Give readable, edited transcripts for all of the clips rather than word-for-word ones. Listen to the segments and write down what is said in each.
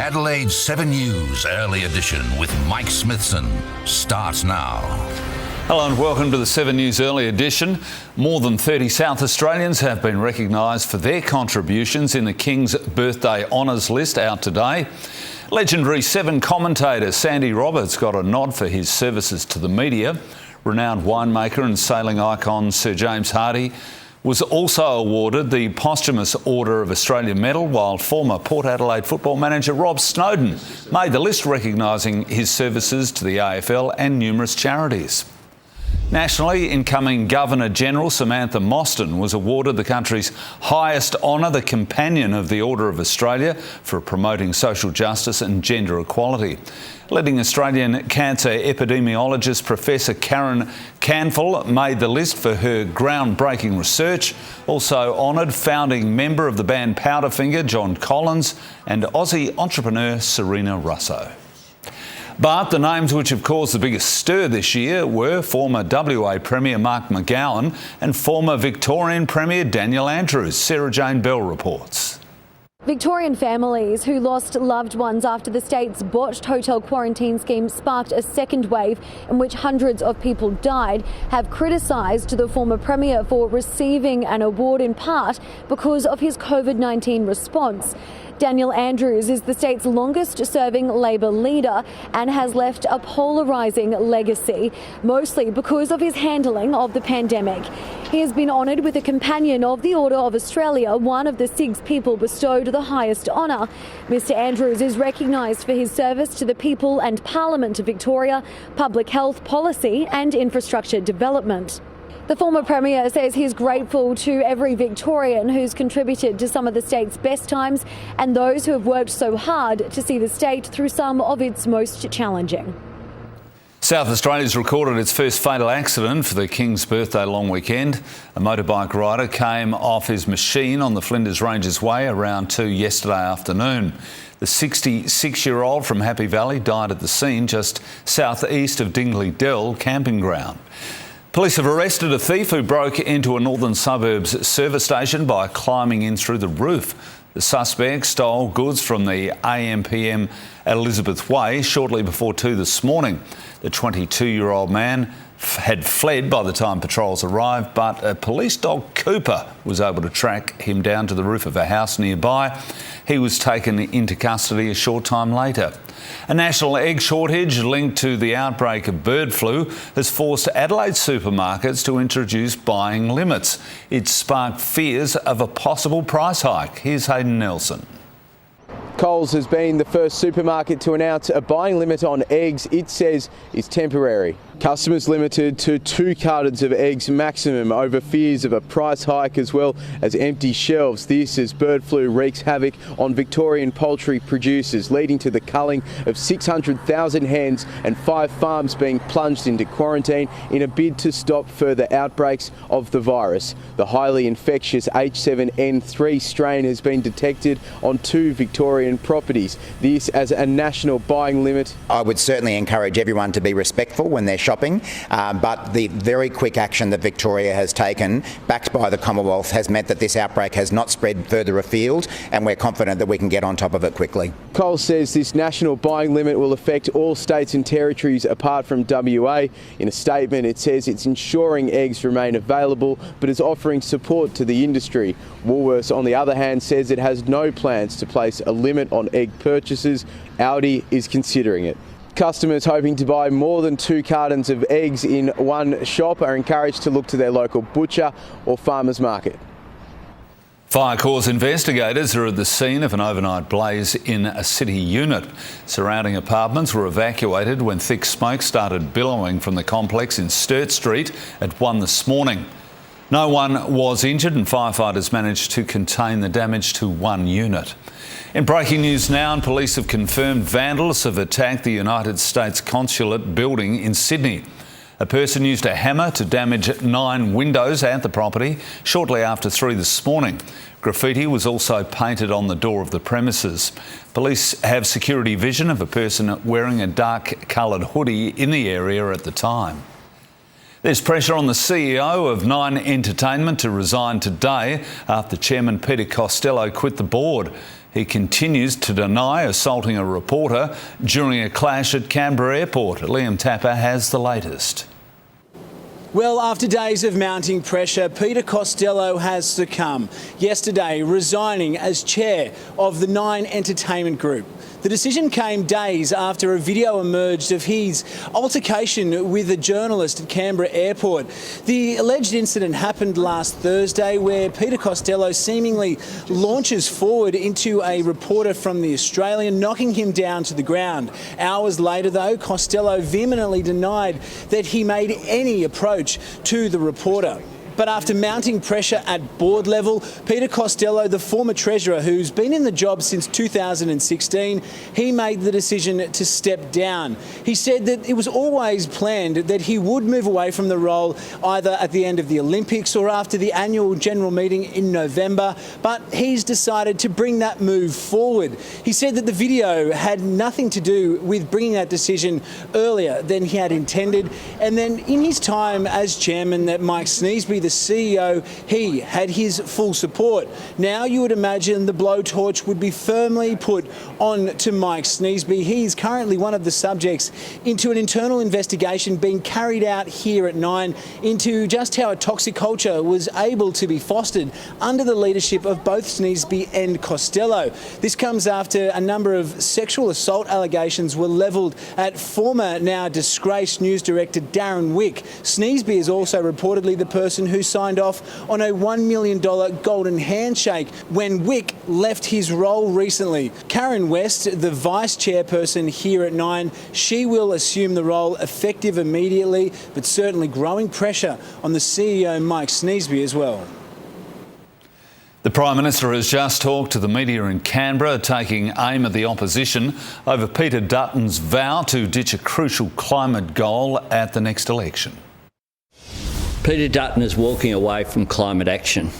Adelaide's 7 News Early Edition with Mike Smithson starts now. Hello and welcome to the 7 News Early Edition. More than 30 South Australians have been recognised for their contributions in the King's Birthday Honours list out today. Legendary Seven commentator Sandy Roberts got a nod for his services to the media. Renowned winemaker and sailing icon Sir James Hardy was also awarded the posthumous Order of Australia Medal, while former Port Adelaide football manager Rob Snowden made the list, recognising his services to the AFL and numerous charities. Nationally, incoming Governor-General Samantha Mostyn was awarded the country's highest honour, the Companion of the Order of Australia, for promoting social justice and gender equality. Leading Australian cancer epidemiologist Professor Karen Canfill made the list for her groundbreaking research. Also honoured founding member of the band Powderfinger, John Collins, and Aussie entrepreneur Serena Russo. But the names which have caused the biggest stir this year were former WA Premier Mark McGowan and former Victorian Premier Daniel Andrews. Sarah Jane Bell reports. Victorian families who lost loved ones after the state's botched hotel quarantine scheme sparked a second wave in which hundreds of people died have criticised the former Premier for receiving an award in part because of his COVID-19 response. Daniel Andrews is the state's longest-serving Labor leader and has left a polarising legacy, mostly because of his handling of the pandemic. He has been honoured with a Companion of the Order of Australia, one of the 6 people bestowed the highest honour. Mr Andrews is recognised for his service to the people and Parliament of Victoria, public health policy and infrastructure development. The former Premier says he's grateful to every Victorian who's contributed to some of the state's best times and those who have worked so hard to see the state through some of its most challenging. South Australia's recorded its first fatal accident for the King's Birthday long weekend. A motorbike rider came off his machine on the Flinders Ranges Way around 2 yesterday afternoon. The 66-year-old from Happy Valley died at the scene just southeast of Dingley Dell camping ground. Police have arrested a thief who broke into a northern suburbs service station by climbing in through the roof. The suspect stole goods from the AMPM at Elizabeth Way shortly before 2 this morning. The 22-year-old man had fled by the time patrols arrived, but a police dog, Cooper, was able to track him down to the roof of a house nearby. He was taken into custody a short time later. A national egg shortage linked to the outbreak of bird flu has forced Adelaide supermarkets to introduce buying limits. It sparked fears of a possible price hike. Here's Hayden Nelson. Coles has been the first supermarket to announce a buying limit on eggs it says is temporary. Customers limited to 2 cartons of eggs maximum over fears of a price hike as well as empty shelves. This as bird flu wreaks havoc on Victorian poultry producers, leading to the culling of 600,000 hens and 5 farms being plunged into quarantine in a bid to stop further outbreaks of the virus. The highly infectious H7N3 strain has been detected on 2 Victorian properties. This as a national buying limit. I would certainly encourage everyone to be respectful when they're shopping, but the very quick action that Victoria has taken, backed by the Commonwealth, has meant that this outbreak has not spread further afield, and we're confident that we can get on top of it quickly. Coles says this national buying limit will affect all states and territories apart from WA. In a statement, it says it's ensuring eggs remain available, but is offering support to the industry. Woolworths, on the other hand, says it has no plans to place a limit on egg purchases. Aldi is considering it. Customers hoping to buy more than 2 cartons of eggs in one shop are encouraged to look to their local butcher or farmers market. Fire Corps investigators are at the scene of an overnight blaze in a city unit. Surrounding apartments were evacuated when thick smoke started billowing from the complex in Sturt Street at 1 this morning. No one was injured and firefighters managed to contain the damage to one unit. In breaking news now, and police have confirmed vandals have attacked the United States Consulate building in Sydney. A person used a hammer to damage 9 windows at the property shortly after 3 this morning. Graffiti was also painted on the door of the premises. Police have security vision of a person wearing a dark-coloured hoodie in the area at the time. There's pressure on the CEO of Nine Entertainment to resign today after Chairman Peter Costello quit the board. He continues to deny assaulting a reporter during a clash at Canberra Airport. Liam Tapper has the latest. Well, after days of mounting pressure, Peter Costello has succumbed, yesterday resigning as chair of the Nine Entertainment Group. The decision came days after a video emerged of his altercation with a journalist at Canberra Airport. The alleged incident happened last Thursday, where Peter Costello seemingly launches forward into a reporter from The Australian, knocking him down to the ground. Hours later, though, Costello vehemently denied that he made any approach to the reporter. But after mounting pressure at board level, Peter Costello, the former treasurer who's been in the job since 2016, he made the decision to step down. He said that it was always planned that he would move away from the role either at the end of the Olympics or after the annual general meeting in November, but he's decided to bring that move forward. He said that the video had nothing to do with bringing that decision earlier than he had intended, and then in his time as chairman, that Mike Sneesby, the CEO, he had his full support. Now you would imagine the blowtorch would be firmly put on to Mike Sneesby. He's currently one of the subjects into an internal investigation being carried out here at Nine into just how a toxic culture was able to be fostered under the leadership of both Sneesby and Costello. This comes after a number of sexual assault allegations were levelled at former, now disgraced news director Darren Wick. Sneesby is also reportedly the person who signed off on a $1 million golden handshake when Wick left his role recently. Karen West, the vice chairperson here at Nine, she will assume the role effective immediately, but certainly growing pressure on the CEO Mike Sneesby as well. The Prime Minister has just talked to the media in Canberra, taking aim at the opposition over Peter Dutton's vow to ditch a crucial climate goal at the next election. Peter Dutton is walking away from climate action.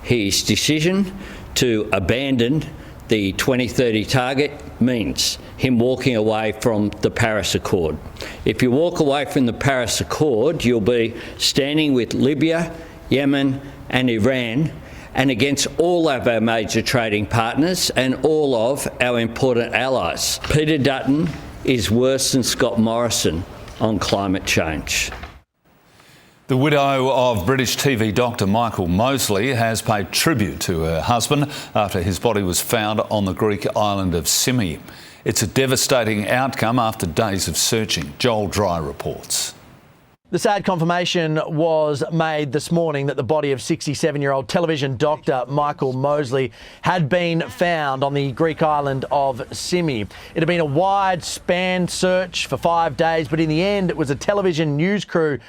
His decision to abandon the 2030 target means him walking away from the Paris Accord. If you walk away from the Paris Accord, you'll be standing with Libya, Yemen and Iran, and against all of our major trading partners and all of our important allies. Peter Dutton is worse than Scott Morrison on climate change. The widow of British TV doctor Michael Mosley has paid tribute to her husband after his body was found on the Greek island of Symi. It's a devastating outcome after days of searching. Joel Dry reports. The sad confirmation was made this morning that the body of 67-year-old television doctor Michael Mosley had been found on the Greek island of Symi. It had been a wide-span search for 5 days, but in the end it was a television news crew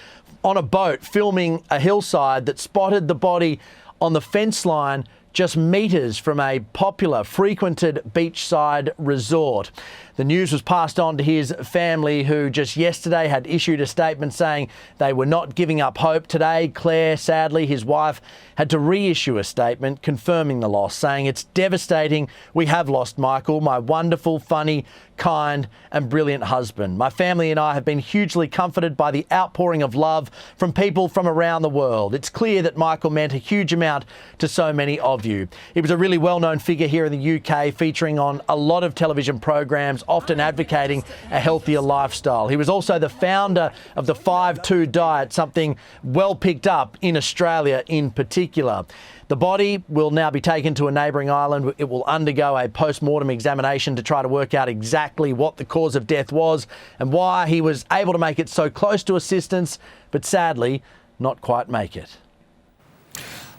on a boat filming a hillside that spotted the body on the fence line just metres from a popular, frequented beachside resort. The news was passed on to his family, who just yesterday had issued a statement saying they were not giving up hope. Today, Claire, sadly, his wife, had to reissue a statement confirming the loss, saying, "It's devastating. We have lost Michael, my wonderful, funny, kind and brilliant husband. My family and I have been hugely comforted by the outpouring of love from people from around the world. It's clear that Michael meant a huge amount to so many of you." He was a really well-known figure here in the UK, featuring on a lot of television programs, often advocating a healthier lifestyle. He was also the founder of the 5-2 diet, something well picked up in Australia in particular. The body will now be taken to a neighbouring island. It will undergo a post-mortem examination to try to work out exactly what the cause of death was and why he was able to make it so close to assistance, but sadly not quite make it.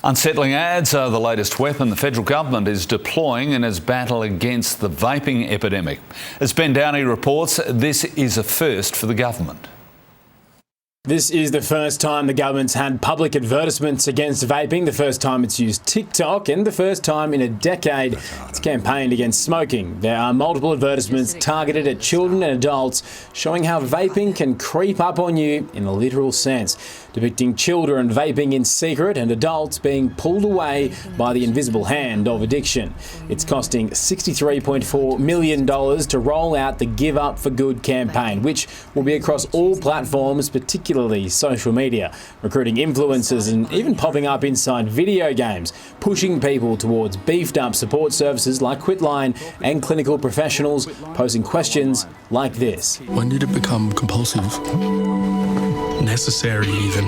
Unsettling ads are the latest weapon the federal government is deploying in its battle against the vaping epidemic. As Ben Downey reports, this is a first for the government. This is the first time the government's had public advertisements against vaping, the first time it's used TikTok, and the first time in a decade it's campaigned against smoking. There are multiple advertisements targeted at children and adults, showing how vaping can creep up on you in the literal sense. depicting children vaping in secret and adults being pulled away by the invisible hand of addiction. It's costing $63.4 million to roll out the Give Up for Good campaign, which will be across all platforms, particularly social media, recruiting influencers and even popping up inside video games, pushing people towards beefed up support services like Quitline and clinical professionals posing questions like this. When did it become compulsive? Necessary even?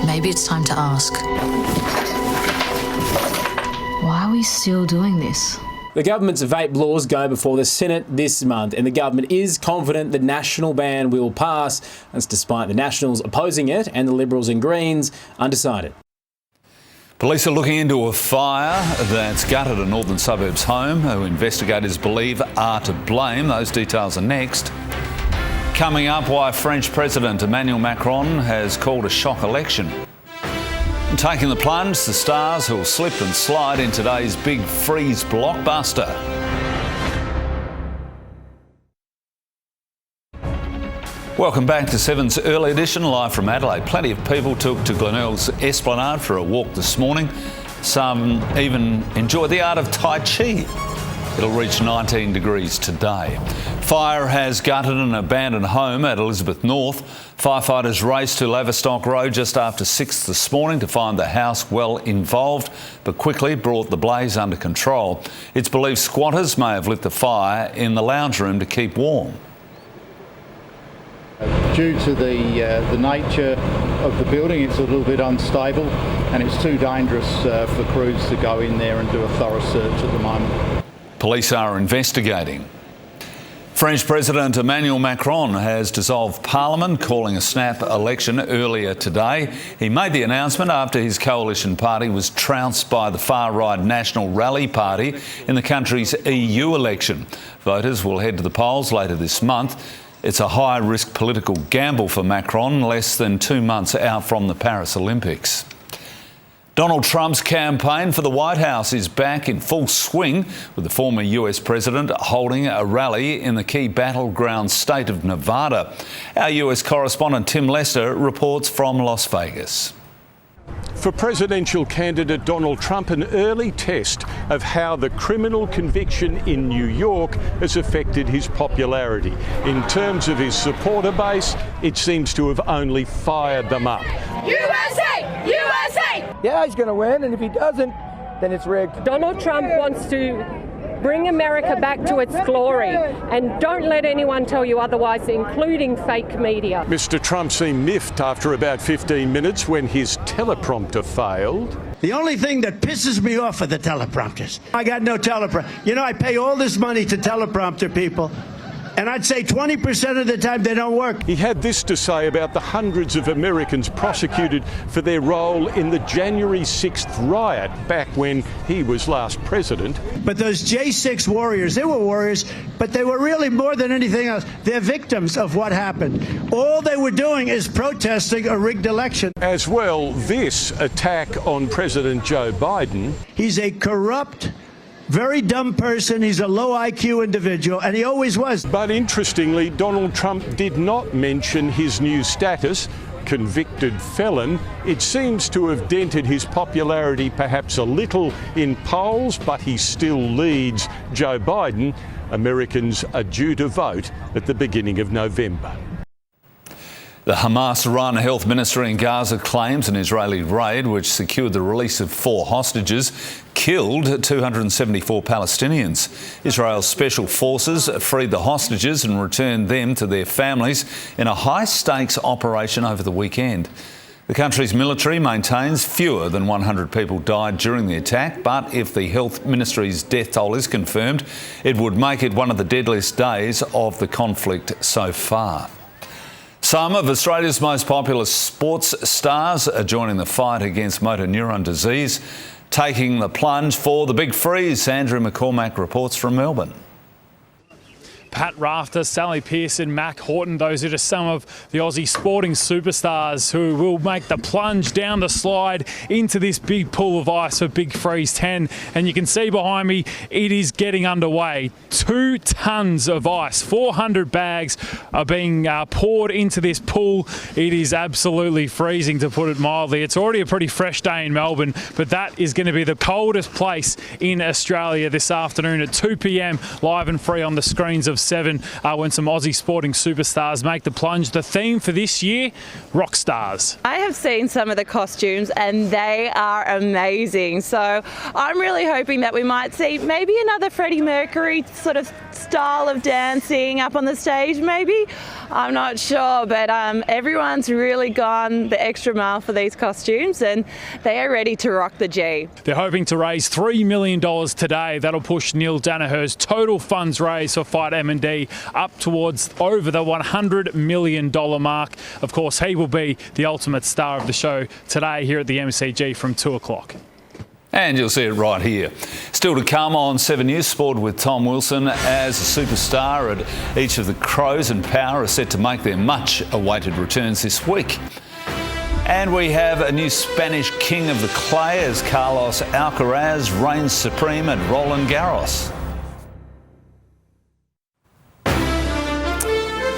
Maybe it's time to ask. Why are we still doing this? The government's vape laws go before the Senate this month, and the government is confident the national ban will pass. That's despite the Nationals opposing it and the Liberals and Greens undecided. Police are looking into a fire that's gutted a northern suburbs home, who investigators believe are to blame. Those details are next. Coming up, why French President Emmanuel Macron has called a shock election. And taking the plunge, the stars who'll slip and slide in today's big freeze blockbuster. Welcome back to 7's Early Edition, live from Adelaide. Plenty of people took to Glenelg's Esplanade for a walk this morning. Some even enjoyed the art of Tai Chi. It'll reach 19 degrees today. Fire has gutted an abandoned home at Elizabeth North. Firefighters raced to Laverstock Road just after 6 this morning to find the house well involved, but quickly brought the blaze under control. It's believed squatters may have lit the fire in the lounge room to keep warm. Due to the nature of the building, it's a little bit unstable and it's too dangerous for crews to go in there and do a thorough search at the moment. Police are investigating. French President Emmanuel Macron has dissolved Parliament, calling a snap election earlier today. He made the announcement after his coalition party was trounced by the far-right National Rally Party in the country's EU election. Voters will head to the polls later this month. It's a high-risk political gamble for Macron, less than 2 months out from the Paris Olympics. Donald Trump's campaign for the White House is back in full swing, with the former US president holding a rally in the key battleground state of Nevada. Our US correspondent Tim Lester reports from Las Vegas. For presidential candidate Donald Trump, an early test of how the criminal conviction in New York has affected his popularity. In terms of his supporter base, it seems to have only fired them up. USA! USA! Yeah, he's going to win, and if he doesn't, then it's rigged. Donald Trump wants to bring America back to its glory, and don't let anyone tell you otherwise, including fake media. Mr. Trump seemed miffed after about 15 minutes when his teleprompter failed. The only thing that pisses me off are the teleprompters. I got no teleprompter. You know, I pay all this money to teleprompter people, and I'd say 20% of the time they don't work. He had this to say about the hundreds of Americans prosecuted for their role in the January 6th riot back when he was last president. But those J6 warriors, they were warriors, but they were really more than anything else. They're victims of what happened. All they were doing is protesting a rigged election. As well, this attack on President Joe Biden. He's a corrupt, very dumb person. He's a low IQ individual, and he always was. But interestingly, Donald Trump did not mention his new status, convicted felon. It seems to have dented his popularity perhaps a little in polls, but he still leads Joe Biden. Americans are due to vote at the beginning of November. The Hamas-run health ministry in Gaza claims an Israeli raid, which secured the release of 4 hostages, killed 274 Palestinians. Israel's special forces freed the hostages and returned them to their families in a high-stakes operation over the weekend. The country's military maintains fewer than 100 people died during the attack, but if the health ministry's death toll is confirmed, it would make it one of the deadliest days of the conflict so far. Some of Australia's most popular sports stars are joining the fight against motor neuron disease, taking the plunge for the big freeze. Andrew McCormack reports from Melbourne. Pat Rafter, Sally Pearson, Mac Horton. Those are just some of the Aussie sporting superstars who will make the plunge down the slide into this big pool of ice for Big Freeze 10. And you can see behind me, it is getting underway. 2 tons of ice, 400 bags are being poured into this pool. It is absolutely freezing, to put it mildly. It's already a pretty fresh day in Melbourne, but that is going to be the coldest place in Australia this afternoon at 2 p.m, live and free on the screens of 7, when some Aussie sporting superstars make the plunge. The theme for this year, rock stars. I have seen some of the costumes and they are amazing. So I'm really hoping that we might see maybe another Freddie Mercury sort of style of dancing up on the stage, maybe. I'm not sure, but everyone's really gone the extra mile for these costumes and they are ready to rock the G. They're hoping to raise $3 million today. That'll push Neil Danaher's total funds raised for Fight M&D up towards over the $100 million mark. Of course, he will be the ultimate star of the show today here at the MCG from 2 o'clock. And you'll see it right here. Still to come on 7 News Sport with Tom Wilson, as a superstar at each of the Crows and Power are set to make their much-awaited returns this week. And we have a new Spanish king of the clay as Carlos Alcaraz reigns supreme at Roland Garros.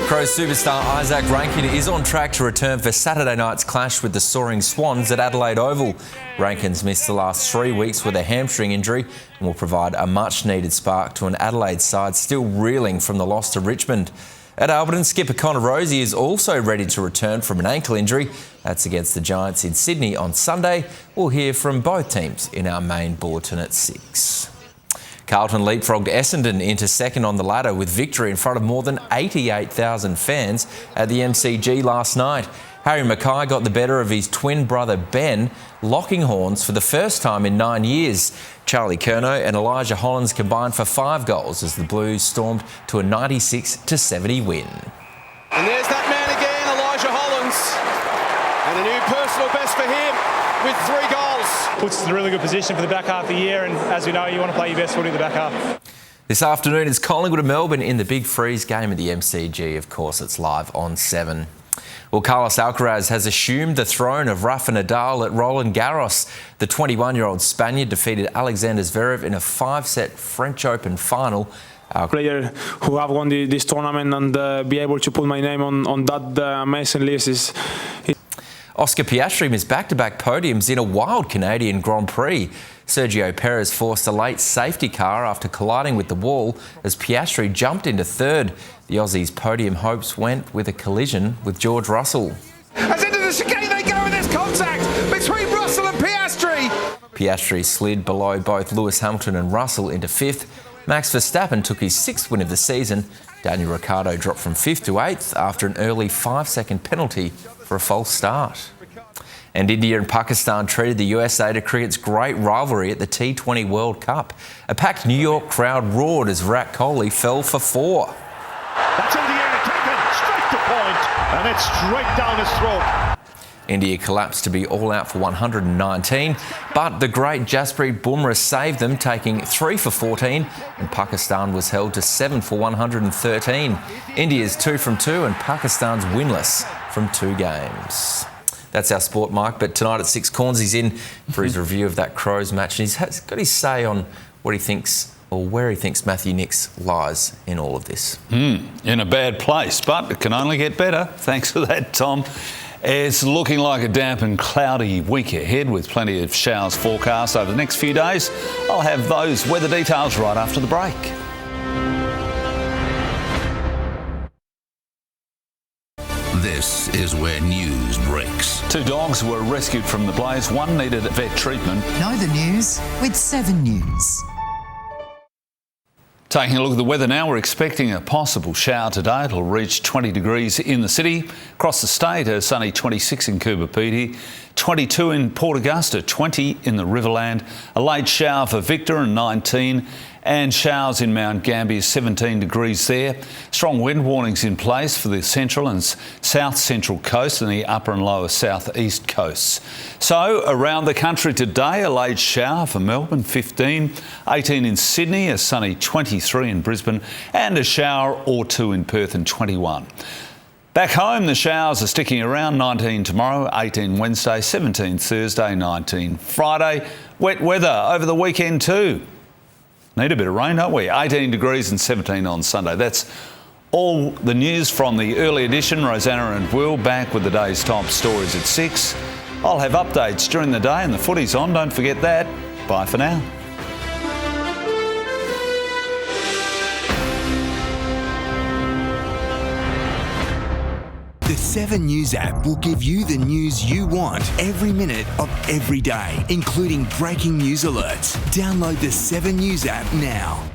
Crows superstar Isaac Rankin is on track to return for Saturday night's clash with the Soaring Swans at Adelaide Oval. Rankin's missed the last 3 weeks with a hamstring injury and will provide a much-needed spark to an Adelaide side still reeling from the loss to Richmond. At Alberton, skipper Connor Rosie is also ready to return from an ankle injury. That's against the Giants in Sydney on Sunday. We'll hear from both teams in our main bulletin at 6. Carlton leapfrogged Essendon into second on the ladder with victory in front of more than 88,000 fans at the MCG last night. Harry Mackay got the better of his twin brother Ben, locking horns for the first time in 9 years. Charlie Curnow and Elijah Hollands combined for 5 goals as the Blues stormed to a 96-70 win. And there's that man again, Elijah Hollands, and a new personal best for him with 3 goals. Puts us in a really good position for the back half of the year, and as we know, you want to play your best footy in the back half. This afternoon is Collingwood and Melbourne in the Big Freeze game at the MCG. Of course, it's live on 7. Well, Carlos Alcaraz has assumed the throne of Rafa Nadal at Roland Garros. The 21-year-old Spaniard defeated Alexander Zverev in a 5-set French Open final. Player who have won this tournament and be able to put my name on that amazing list is... Oscar Piastri missed back-to-back podiums in a wild Canadian Grand Prix. Sergio Perez forced a late safety car after colliding with the wall as Piastri jumped into third. The Aussies' podium hopes went with a collision with George Russell. As into the chicane they go, and there's contact between Russell and Piastri. Piastri slid below both Lewis Hamilton and Russell into 5th. Max Verstappen took his 6th win of the season. Daniel Ricciardo dropped from 5th to 8th after an early 5-second penalty for a false start. And India and Pakistan treated the USA to cricket's great rivalry at the T20 World Cup. A packed New York crowd roared as Virat Kohli fell for 4. That's in the air, taken straight to point, and it's straight down his throat. India collapsed to be all out for 119, but the great Jasprit Bumrah saved them, taking 3 for 14, and Pakistan was held to 7 for 113. India's 2 from 2 and Pakistan's winless from 2 games. That's our sport, Mike. But tonight at 6, Cornsy's in for his review of that Crows match, and he's got his say on what he thinks or where he thinks Matthew Nicks lies in all of this. In a bad place, but it can only get better. Thanks for that, Tom. It's looking like a damp and cloudy week ahead with plenty of showers forecast over the next few days. I'll have those weather details right after the break. This is where news breaks. 2 dogs were rescued from the blaze. 1 needed vet treatment. Know the news with 7 News. Taking a look at the weather now, we're expecting a possible shower today. It'll reach 20 degrees in the city. Across the state, a sunny 26 in Coober Pedy, 22 in Port Augusta, 20 in the Riverland, a late shower for Victor and 19, and showers in Mount Gambier, 17 degrees there. Strong wind warnings in place for the central and south central coast and the upper and lower southeast coasts. So around the country today, a late shower for Melbourne, 15, 18 in Sydney, a sunny 23 in Brisbane, and a shower or two in Perth and 21. Back home, the showers are sticking around, 19 tomorrow, 18 Wednesday, 17 Thursday, 19 Friday. Wet weather over the weekend too. Need a bit of rain, don't we? 18 degrees and 17 on Sunday. That's all the news from the early edition. Rosanna and Will back with the day's top stories at 6. I'll have updates during the day and the footy's on. Don't forget that. Bye for now. The 7 News app will give you the news you want every minute of every day, including breaking news alerts. Download the 7 News app now.